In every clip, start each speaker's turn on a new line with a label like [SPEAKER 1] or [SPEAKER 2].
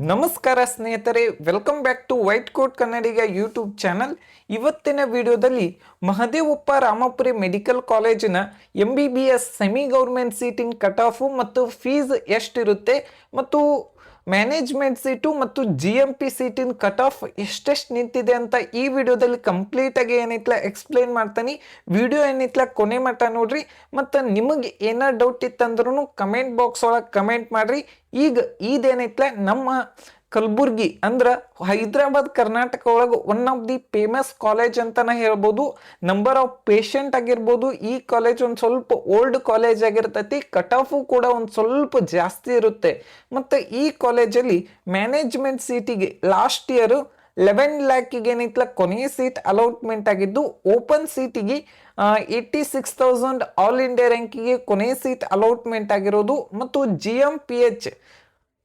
[SPEAKER 1] ನಮಸ್ಕಾರ ಸ್ನೇಹಿತರೆ, welcome back to white coat Kannadiga YouTube channel. ಇವತ್ತಿನ ವಿಡಿಯೋದಲ್ಲಿ ಮಹದೇವಪ್ಪ ರಾಮಪುರಿ ಮೆಡಿಕಲ್ ಕಾಲೇಜಿನ MBBS ಸೆಮಿ ಗೌರ್ಮೆಂಟ್ ಸೀಟಿನ ಕಟ್ ಆಫು ಮತ್ತು ಫೀಸ್ ಎಷ್ಟಿರುತ್ತೆ ಮತ್ತು ಮ್ಯಾನೇಜ್ಮೆಂಟ್ ಸೀಟು ಮತ್ತು GMP ಸೀಟಿನ ಕಟ್ ಆಫ್ ಎಷ್ಟೆಷ್ಟು ನಿಂತಿದೆ ಅಂತ ಈ ವಿಡಿಯೋದಲ್ಲಿ ಕಂಪ್ಲೀಟಾಗಿ ಏನೈತ್ಲ ಎಕ್ಸ್ಪ್ಲೇನ್ ಮಾಡ್ತಾನೆ. ವಿಡಿಯೋ ಏನೈತ್ಲ ಕೊನೆ ಮಟ್ಟ ನೋಡ್ರಿ. ಮತ್ತು ನಿಮಗೆ ಏನಾರು ಡೌಟ್ ಇತ್ತಂದ್ರೂ ಕಮೆಂಟ್ ಬಾಕ್ಸ್ ಒಳಗೆ ಕಮೆಂಟ್ ಮಾಡ್ರಿ. ಈಗ ಇದೇನೈತ್ಲ ನಮ್ಮ ಕಲಬುರ್ಗಿ ಅಂದ್ರೆ ಹೈದರಾಬಾದ್ ಕರ್ನಾಟಕ ಒಳಗೆ one of the famous college ಅಂತಾನೆ ಹೇಳ್ಬೋದು. ನಂಬರ್ ಆಫ್ ಪೇಷಂಟ್ ಆಗಿರ್ಬೋದು, ಈ ಕಾಲೇಜ್ ಒಂದು ಸ್ವಲ್ಪ ಓಲ್ಡ್ ಕಾಲೇಜ್ ಆಗಿರ್ತೈತಿ. ಕಟ್ ಆಫು ಕೂಡ ಒಂದು ಸ್ವಲ್ಪ ಜಾಸ್ತಿ ಇರುತ್ತೆ. ಮತ್ತು ಈ ಕಾಲೇಜಲ್ಲಿ ಮ್ಯಾನೇಜ್ಮೆಂಟ್ ಸೀಟಿಗೆ ಲಾಸ್ಟ್ ಇಯರ್ 11 ಲ್ಯಾಕಿಗೆ ಏನೈತ್ಲ ಕೊನೆಯ ಸೀಟ್ ಅಲೌಟ್ಮೆಂಟ್ ಆಗಿದ್ದು, ಓಪನ್ ಸೀಟಿಗೆ 86,000 ಆಲ್ ಇಂಡಿಯಾ ರ್ಯಾಂಕಿಗೆ ಕೊನೆಯ ಸೀಟ್ ಅಲೌಟ್ಮೆಂಟ್ ಆಗಿರೋದು. ಮತ್ತು GMPH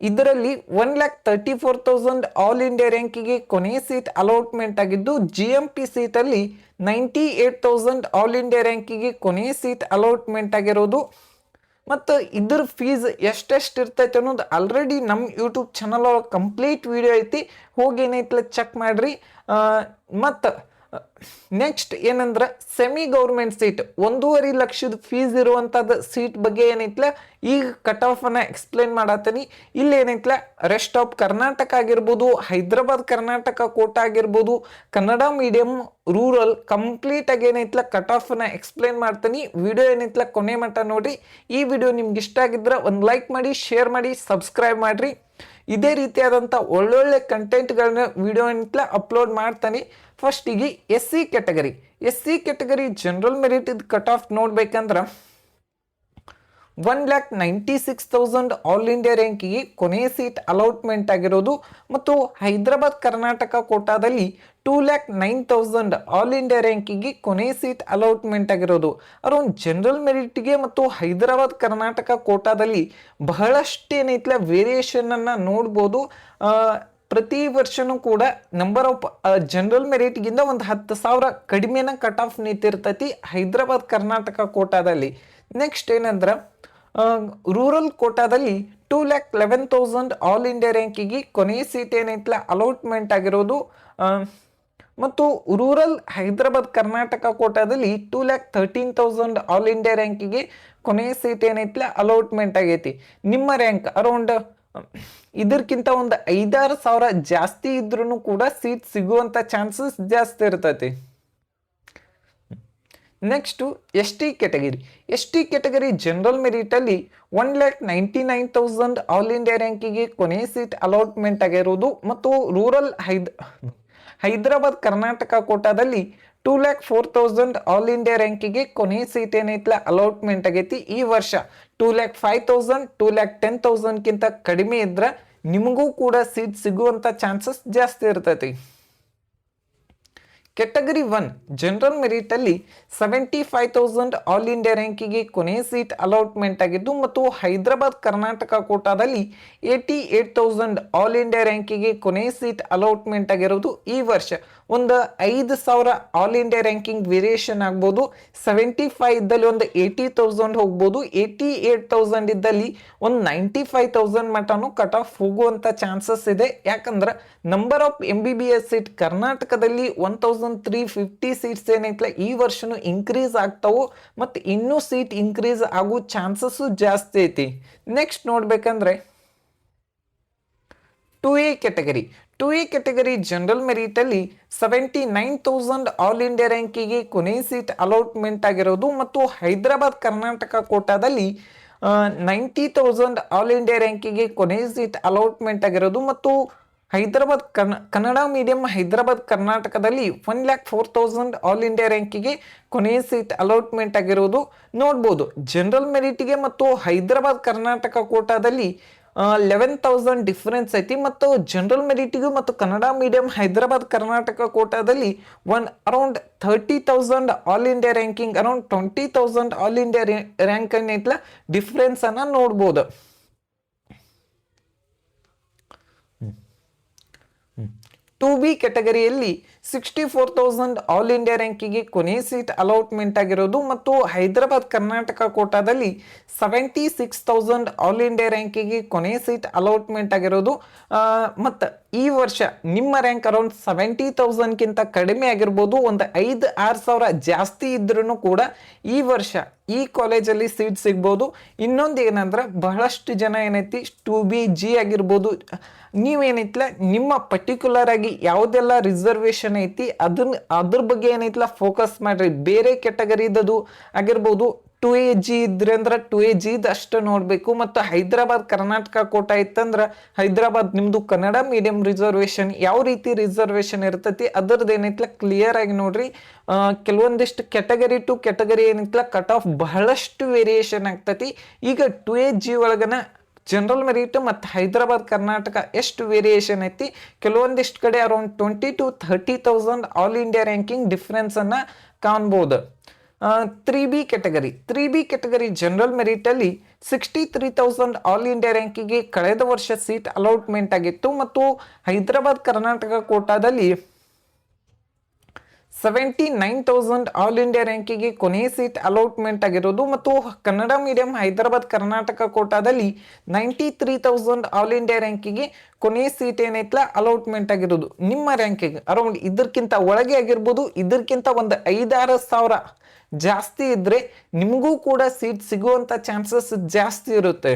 [SPEAKER 1] ಇದರಲ್ಲಿ 1,34,000 ಆಲ್ ಇಂಡಿಯಾ ರ್ಯಾಂಕಿಗೆ ಕೊನೆಯ ಸೀಟ್ ಅಲೌಟ್ಮೆಂಟ್ ಆಗಿದ್ದು, GMP ಸೀಟಲ್ಲಿ 98,000 ಆಲ್ ಇಂಡಿಯಾ ರ್ಯಾಂಕಿಗೆ ಕೊನೆಯ ಸೀಟ್ ಅಲೌಟ್ಮೆಂಟ್ ಆಗಿರೋದು. ಮತ್ತು ಇದ್ರ ಫೀಸ್ ಎಷ್ಟೆಷ್ಟು ಇರ್ತೈತೆ ಅನ್ನೋದು ಆಲ್ರೆಡಿ ನಮ್ಮ ಯೂಟ್ಯೂಬ್ ಚಾನಲ್ ಒಳಗೆ ಕಂಪ್ಲೀಟ್ ವಿಡಿಯೋ ಐತಿ, ಹೋಗಿ ಏನೈತ್ಲ ಚೆಕ್ ಮಾಡ್ರಿ. ಮತ್ತು ನೆಕ್ಸ್ಟ್ ಏನಂದ್ರೆ ಸೆಮಿ ಗೌರ್ಮೆಂಟ್ ಸೀಟ್ 1.5 ಲಕ್ಷದ ಫೀಸ್ ಇರುವಂಥದ್ದು ಸೀಟ್ ಬಗ್ಗೆ ಏನೈತ್ಲ ಈಗ ಕಟ್ ಆಫ್ ಅನ್ನ ಎಕ್ಸ್ಪ್ಲೇನ್ ಮಾಡತ್ತೀನಿ. ಇಲ್ಲಿ ಏನೈತ್ಲ ರೆಸ್ಟ್ ಆಫ್ ಕರ್ನಾಟಕ ಆಗಿರ್ಬೋದು, ಹೈದರಾಬಾದ್ ಕರ್ನಾಟಕ ಕೋಟಾ ಆಗಿರ್ಬೋದು, ಕನ್ನಡ ಮೀಡಿಯಂ, ರೂರಲ್ ಕಂಪ್ಲೀಟ್ ಆಗಿ ಏನೈತ್ಲ ಕಟ್ ಆಫ್ ಅನ್ನ ಎಕ್ಸ್ಪ್ಲೇನ್ ಮಾಡ್ತೀನಿ. ವಿಡಿಯೋ ಏನೈತ್ಲ ಕೊನೆ ಮಟ್ಟ ನೋಡ್ರಿ. ಈ ವಿಡಿಯೋ ನಿಮ್ಗೆ ಇಷ್ಟ ಆಗಿದ್ರೆ ಒಂದು ಲೈಕ್ ಮಾಡಿ, ಶೇರ್ ಮಾಡಿ, ಸಬ್ಸ್ಕ್ರೈಬ್ ಮಾಡ್ರಿ. ಇದೇ ರೀತಿಯಾದಂಥ ಒಳ್ಳೊಳ್ಳೆ ಕಂಟೆಂಟ್ಗಳನ್ನ ವಿಡಿಯೋ ಏನೈತ್ಲ ಅಪ್ಲೋಡ್ ಮಾಡ್ತಾನೆ. ಫಸ್ಟಿಗೆ SC category general merit cut off ನೋಡ್ಬೇಕಂದ್ರೆ 1,96,000 ಆಲ್ ಇಂಡಿಯಾ ರ್ಯಾಂಕಿಗೆ ಕೊನೆಯ ಸೀಟ್ ಅಲೌಟ್ಮೆಂಟ್ ಆಗಿರೋದು. ಮತ್ತು ಹೈದರಾಬಾದ್ ಕರ್ನಾಟಕ ಕೋಟಾದಲ್ಲಿ 2,09,000 ಆಲ್ ಇಂಡಿಯಾ ರ್ಯಾಂಕಿಗೆ ಕೊನೆಯ ಸೀಟ್ ಅಲೌಟ್ಮೆಂಟ್ ಆಗಿರೋದು. ಅರೌಂಡ್ ಜನರಲ್ ಮೆರಿಟ್ಗೆ ಮತ್ತು ಹೈದರಾಬಾದ್ ಕರ್ನಾಟಕ ಕೋಟಾದಲ್ಲಿ ಬಹಳಷ್ಟು ಏನೈತ್ಲ ವೇರಿಯೇಷನ್ ಅನ್ನ ನೋಡ್ಬೋದು. ಪ್ರತಿ ವರ್ಷನೂ ಕೂಡ ನಂಬರ್ ಆಫ್ ಜನರಲ್ ಮೆರಿಟ್ಗಿಂತ ಒಂದು 10,000 ಕಡಿಮೆನ ಕಟ್ ಆಫ್ ನಿಂತಿರ್ತೈತಿ ಹೈದರಾಬಾದ್ ಕರ್ನಾಟಕ ಕೋಟಾದಲ್ಲಿ. ನೆಕ್ಸ್ಟ್ ಏನಂದ್ರೆ ರೂರಲ್ ಕೋಟಾದಲ್ಲಿ 2,11,000 ಆಲ್ ಇಂಡಿಯಾ ರ್ಯಾಂಕಿಗೆ ಕೊನೆಯ ಸೀಟ್ ಏನೈತ್ಲ ಅಲೌಟ್ಮೆಂಟ್ ಆಗಿರೋದು. ಮತ್ತು ರೂರಲ್ ಹೈದರಾಬಾದ್ ಕರ್ನಾಟಕ ಕೋಟಾದಲ್ಲಿ 2,13,000 ಆಲ್ ಇಂಡಿಯಾ ರ್ಯಾಂಕಿಗೆ ಕೊನೆಯ ಸೀಟ್ ಏನೈತ್ಲ ಅಲೌಟ್ಮೆಂಟ್ ಆಗೈತಿ. ನಿಮ್ಮ ರ್ಯಾಂಕ್ ಅರೌಂಡ್ ಇದಕ್ಕಿಂತ ಒಂದು 5-6 ಸಾವಿರ ಜಾಸ್ತಿ ಇದ್ರೂ ಕೂಡ ಸೀಟ್ ಸಿಗುವಂಥ ಚಾನ್ಸಸ್ ಜಾಸ್ತಿ ಇರ್ತೈತಿ. ನೆಕ್ಸ್ಟು ST ಕ್ಯಾಟಗರಿ ಜನರಲ್ ಮೆರಿಟಲ್ಲಿ 1,99,000 ಆಲ್ ಇಂಡಿಯಾ ರ್ಯಾಂಕಿಗೆ ಕೊನೆಯ ಸೀಟ್ ಅಲೌಟ್ಮೆಂಟ್ ಆಗಿರೋದು. ಮತ್ತು ರೂರಲ್ ಹೈದರಾಬಾದ್ ಕರ್ನಾಟಕ ಕೋಟಾದಲ್ಲಿ 2,04,000 ಆಲ್ ಇಂಡಿಯಾ ರ್ಯಾಂಕಿಗೆ ಕೊನೆಯ ಸೀಟ್ ಏನೈತ್ಲ ಅಲೌಟ್ಮೆಂಟ್ ಆಗೈತಿ. ಈ ವರ್ಷ 2,05,000 2,10,000ಗಿಂತ ಕಡಿಮೆ ಇದ್ರೆ ನಿಮಗೂ ಕೂಡ ಸೀಟ್ ಸಿಗುವಂಥ ಚಾನ್ಸಸ್ ಜಾಸ್ತಿ ಇರ್ತೈತಿ. ಕ್ಯಾಟಗರಿ 1 ಜನರಲ್ ಮೆರಿಟಲ್ಲಿ 75,000 ಆಲ್ ಇಂಡಿಯಾ ರ್ಯಾಂಕಿಗೆ ಕೊನೆಯ ಸೀಟ್ ಅಲೌಟ್ಮೆಂಟ್ ಆಗಿದ್ದು, ಮತ್ತು ಹೈದರಾಬಾದ್ ಕರ್ನಾಟಕ ಕೋಟಾದಲ್ಲಿ 88,000 ಆಲ್ ಇಂಡಿಯಾ ರ್ಯಾಂಕಿಗೆ ಕೊನೆಯ ಸೀಟ್ ಅಲೌಟ್ಮೆಂಟ್ ಆಗಿರೋದು. ಈ ವರ್ಷ ಒಂದು 5,000 ಆಲ್ ಇಂಡಿಯಾ ರ್ಯಾಂಕಿಂಗ್ ವೇರಿಯೇಷನ್ ಆಗ್ಬೋದು. 75 ಇದ್ದಲ್ಲಿ ಒಂದು 80,000 ಹೋಗ್ಬೋದು. 88,000 ಇದ್ದಲ್ಲಿ ಒಂದು 95,000 ಮಟನು ಕಟ್ ಆಫ್ ಹೋಗುವಂಥ ಚಾನ್ಸಸ್ ಇದೆ. ಯಾಕಂದ್ರೆ ನಂಬರ್ ಆಫ್ MBBS ಸೀಟ್ ಕರ್ನಾಟಕದಲ್ಲಿ 1,350 ಸೀಟ್ಸ್ ಏನೈತ್ಲ ಈ ವರ್ಷನೂ ಇನ್ಕ್ರೀಸ್ ಆಗ್ತಾವು. ಮತ್ತು ಇನ್ನೂ ಸೀಟ್ ಇನ್ಕ್ರೀಸ್ ಆಗೋ ಚಾನ್ಸಸ್ಸು ಜಾಸ್ತಿ ಐತಿ. ನೆಕ್ಸ್ಟ್ ನೋಡ್ಬೇಕಂದ್ರೆ 2A ಕ್ಯಾಟಗರಿ ಜನರಲ್ ಮೆರಿಟಲ್ಲಿ 79,000 ಆಲ್ ಇಂಡಿಯಾ ರ್ಯಾಂಕಿಗೆ ಕೊನೆಯ ಸೀಟ್ ಅಲೌಟ್ಮೆಂಟ್ ಆಗಿರೋದು. ಮತ್ತು ಹೈದರಾಬಾದ್ ಕರ್ನಾಟಕ ಕೋಟಾದಲ್ಲಿ 90,000 ಆಲ್ ಇಂಡಿಯಾ ರ್ಯಾಂಕಿಗೆ ಕೊನೆಯ ಸೀಟ್ ಅಲೌಟ್ಮೆಂಟ್ ಆಗಿರೋದು. ಮತ್ತು ಹೈದರಾಬಾದ್ ಕನ್ನಡ ಮೀಡಿಯಂ ಹೈದರಾಬಾದ್ ಕರ್ನಾಟಕದಲ್ಲಿ 1,04,000 ಆಲ್ ಇಂಡಿಯಾ ರ್ಯಾಂಕಿಗೆ ಕೊನೆಯ ಸೀಟ್ ಅಲೌಟ್ಮೆಂಟ್ ಆಗಿರೋದು ನೋಡ್ಬೋದು. ಜನರಲ್ ಮೆರಿಟ್ಗೆ ಮತ್ತು ಹೈದರಾಬಾದ್ ಕರ್ನಾಟಕ ಕೋಟಾದಲ್ಲಿ 11,000 ಡಿಫರೆನ್ಸ್ ಐತಿ. ಮತ್ತು ಜನರಲ್ ಮೆರಿಟಿಗೂ ಮತ್ತು ಕನ್ನಡ ಮೀಡಿಯಂ ಹೈದರಾಬಾದ್ ಕರ್ನಾಟಕ ಕೋಟಾದಲ್ಲಿ around 30,000 all India ranking, around 20,000 all India rank ಏನೈತ್ಲ ಡಿಫ್ರೆನ್ಸ್ ಅನ್ನ ನೋಡ್ಬೋದು. 2B ಕ್ಯಾಟಗರಿಯಲ್ಲಿ 64,000 ಆಲ್ ಇಂಡಿಯಾ ರ್ಯಾಂಕಿಗೆ ಕೊನೆ ಸೀಟ್ ಅಲಾಟ್ಮೆಂಟ್ ಆಗಿರೋದು ಮತ್ತು ಹೈದರಾಬಾದ್ ಕರ್ನಾಟಕ ಕೋಟಾದಲ್ಲಿ 76,000 ಆಲ್ ಇಂಡಿಯಾ ರ್ಯಾಂಕಿಗೆ ಕೊನೆ ಸೀಟ್ ಅಲಾಟ್ಮೆಂಟ್ ಆಗಿರೋದು. ಮತ್ತು ಈ ವರ್ಷ ನಿಮ್ಮ ರ್ಯಾಂಕ್ ಅರೌಂಡ್ 70,000ಗಿಂತ ಕಡಿಮೆ ಆಗಿರ್ಬೋದು, ಒಂದು 5-6,000 ಜಾಸ್ತಿ ಇದ್ರೂ ಕೂಡ ಈ ವರ್ಷ ಈ ಕಾಲೇಜಲ್ಲಿ ಸೀಟ್ ಸಿಗ್ಬೋದು. ಇನ್ನೊಂದು ಏನಂದ್ರೆ ಬಹಳಷ್ಟು ಜನ ಏನೈತಿ 2B G ಆಗಿರ್ಬೋದು, ನೀವೇನೈತಿಲ್ಲ ನಿಮ್ಮ ಪರ್ಟಿಕ್ಯುಲರ್ ಆಗಿ ಯಾವುದೆಲ್ಲ ರಿಸರ್ವೇಷನ್ ಐತಿ ಅದ್ರ ಬಗ್ಗೆ ಏನೈತಿಲ್ಲ ಫೋಕಸ್ ಮಾಡ್ರಿ. ಬೇರೆ ಕೆಟಗರಿದದು ಆಗಿರ್ಬೋದು 2A G ಇದ್ರೆ ಅಂದ್ರೆ 2A G ಅಷ್ಟು ನೋಡಬೇಕು. ಮತ್ತು ಹೈದರಾಬಾದ್ ಕರ್ನಾಟಕ ಕೋಟಾ ಇತ್ತಂದ್ರೆ ಹೈದರಾಬಾದ್ ನಿಮ್ದು ಕನ್ನಡ ಮೀಡಿಯಂ ರಿಸರ್ವೇಷನ್ ಯಾವ ರೀತಿ ರಿಸರ್ವೇಷನ್ ಇರ್ತೈತಿ ಅದ್ರದ್ದು ಏನೈತಿಲ್ಲ ಕ್ಲಿಯರ್ ಆಗಿ ನೋಡ್ರಿ. ಕೆಲವೊಂದಿಷ್ಟು ಕೆಟಗರಿ ಟು ಕೆಟಗರಿ ಏನೈತಿಲ್ಲ ಕಟ್ ಆಫ್ ಬಹಳಷ್ಟು ವೇರಿಯೇಷನ್ ಆಗ್ತೈತಿ. ಈಗ 2A G ಒಳಗನ ಜನರಲ್ ಮೆರಿಟ್ ಮತ್ತು ಹೈದರಾಬಾದ್ ಕರ್ನಾಟಕ ಎಷ್ಟು ವೇರಿಯೇಷನ್ ಐತಿ, ಕೆಲವೊಂದಿಷ್ಟು ಕಡೆ around 20,000 to 30,000 all India ranking difference ಅನ್ನ ಕಾಣ್ಬೋದು. 3B ಕೆಟಗರಿ ಜನರಲ್ ಮೆರಿಟ್ ಅಲ್ಲಿ 63,000 ಆಲ್ ಇಂಡಿಯಾ ರ್ಯಾಂಕಿಗೆ ಕಳೆದ ವರ್ಷ ಸೀಟ್ ಅಲಾಟ್ಮೆಂಟ್ ಆಗಿತ್ತು ಮತ್ತು ಹೈದರಾಬಾದ್ ಕರ್ನಾಟಕ ಕೋಟಾದಲ್ಲಿ 79,000 ಆಲ್ ಇಂಡಿಯಾ ರ್ಯಾಂಕಿಗೆ ಕೊನೆ ಸೀಟ್ ಅಲಾಟ್ಮೆಂಟ್ ಆಗಿರೋದು ಮತ್ತು ಕನ್ನಡ ಮೀಡಿಯಂ ಹೈದರಾಬಾದ್ ಕರ್ನಾಟಕ ಕೋಟಾದಲ್ಲಿ 93,000 ಆಲ್ ಇಂಡಿಯಾ ರ್ಯಾಂಕಿಗೆ ಕೊನೆ ಸೀಟ್ ಏನೈತಲ್ಲ ಅಲಾಟ್ಮೆಂಟ್ ಆಗಿರೋದು. ನಿಮ್ಮ ರ್ಯಾಂಕಿಂಗ್ ಅರೌಂಡ್ ಇದಕ್ಕಿಂತ ಒಳಗೆ ಆಗಿರ್ಬೋದು, ಇದಕ್ಕಿಂತ ಒಂದು 5-6,000 ಜಾಸ್ತಿ ಇದ್ರೆ ನಿಮಗೂ ಕೂಡ ಸೀಟ್ ಸಿಗುವಂತ ಚಾನ್ಸಸ್ ಜಾಸ್ತಿ ಇರುತ್ತೆ.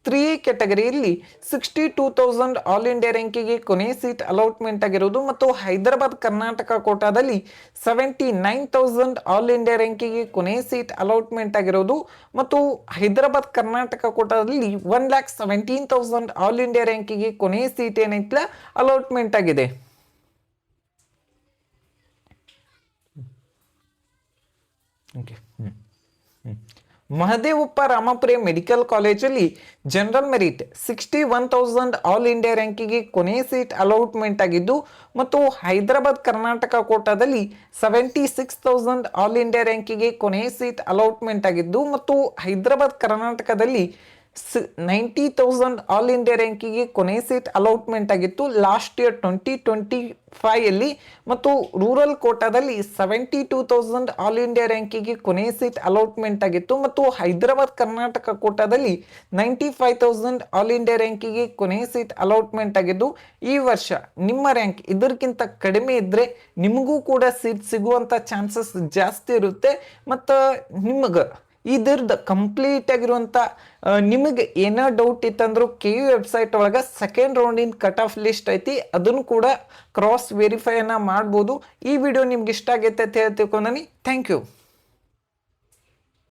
[SPEAKER 1] 3A ಕೆಟಗರಿಯಲ್ಲಿ 62,000 ಆಲ್ ಇಂಡಿಯಾ ರ್ಯಾಂಕಿಗೆ ಕೊನೆ ಸೀಟ್ ಅಲಾಟ್ಮೆಂಟ್ ಆಗಿರೋದು ಮತ್ತು ಹೈದರಾಬಾದ್ ಕರ್ನಾಟಕ ಕೋಟಾದಲ್ಲಿ 79,000 ಆಲ್ ಇಂಡಿಯಾ ರ್ಯಾಂಕಿಗೆ ಕೊನೆ ಸೀಟ್ ಅಲಾಟ್ಮೆಂಟ್ ಆಗಿರೋದು ಮತ್ತು ಹೈದರಾಬಾದ್ ಕರ್ನಾಟಕ ಕೋಟಾದಲ್ಲಿ 1,17,000 ಆಲ್ ಇಂಡಿಯಾ ರ್ಯಾಂಕಿಗೆ ಕೊನೆ ಸೀಟ್ ಏನೈತಲ್ಲ ಅಲಾಟ್ಮೆಂಟ್ ಆಗಿದೆ. ಮಹದೇವಪ್ಪ ರಾಮಪುರೆ ಮೆಡಿಕಲ್ ಕಾಲೇಜಲ್ಲಿ ಜನರಲ್ ಮೆರಿಟ್ 61,000 ಆಲ್ ಇಂಡಿಯಾ ರ್ಯಾಂಕಿಗೆ ಕೊನೆ ಸೀಟ್ ಅಲಾಟ್ಮೆಂಟ್ ಆಗಿದ್ದು ಮತ್ತು ಹೈದರಾಬಾದ್ ಕರ್ನಾಟಕ ಕೋಟಾದಲ್ಲಿ 76,000 ಆಲ್ ಇಂಡಿಯಾ ರ್ಯಾಂಕಿಗೆ ಕೊನೆ ಸೀಟ್ ಅಲಾಟ್ಮೆಂಟ್ ಆಗಿದ್ದು ಮತ್ತು ಹೈದರಾಬಾದ್ ಕರ್ನಾಟಕದಲ್ಲಿ 90,000 ಆಲ್ ಇಂಡಿಯಾ ರ್ಯಾಂಕಿಗೆ ಕೊನೆ ಸೀಟ್ ಅಲಾಟ್ಮೆಂಟ್ ಆಗಿತ್ತು ಲಾಸ್ಟ್ ಇಯರ್ 2025 ಅಲ್ಲಿ ಮತ್ತು ರೂರಲ್ ಕೋಟಾದಲ್ಲಿ 72,000 ಆಲ್ ಇಂಡಿಯಾ ರ್ಯಾಂಕಿಗೆ ಕೊನೆ ಸೀಟ್ ಅಲಾಟ್ಮೆಂಟ್ ಆಗಿತ್ತು ಮತ್ತು ಹೈದರಾಬಾದ್ ಕರ್ನಾಟಕ ಕೋಟಾದಲ್ಲಿ 95,000 ಆಲ್ ಇಂಡಿಯಾ ರ್ಯಾಂಕಿಗೆ ಕೊನೆ ಸೀಟ್ ಅಲಾಟ್ಮೆಂಟ್ ಆಗಿದ್ದು ಈ ವರ್ಷ ನಿಮ್ಮ ರ್ಯಾಂಕ್ ಇದಕ್ಕಿಂತ ಕಡಿಮೆ ಇದ್ರೆ ನಿಮಗೂ ಕೂಡ ಸೀಟ್ ಸಿಗುವಂತ ಚಾನ್ಸಸ್ ಜಾಸ್ತಿ ಇರುತ್ತೆ. ಮತ್ತು ನಿಮಗೆ ಇದ್ರದ್ದು ಕಂಪ್ಲೀಟ್ ಆಗಿರುವಂಥ ನಿಮಗೆ ಏನೋ ಡೌಟ್ ಇತ್ತಂದ್ರೂ KU ವೆಬ್ಸೈಟ್ ಒಳಗೆ ಸೆಕೆಂಡ್ ರೌಂಡಿನ ಕಟ್ ಆಫ್ ಲಿಸ್ಟ್ ಐತಿ, ಅದನ್ನು ಕೂಡ ಕ್ರಾಸ್ ವೆರಿಫೈನ ಮಾಡ್ಬೋದು. ಈ ವಿಡಿಯೋ ನಿಮ್ಗೆ ಇಷ್ಟ ಆಗೈತೆ ಅಂತ ಹೇಳ್ತಿಕೊಂಡಿ. Thank you.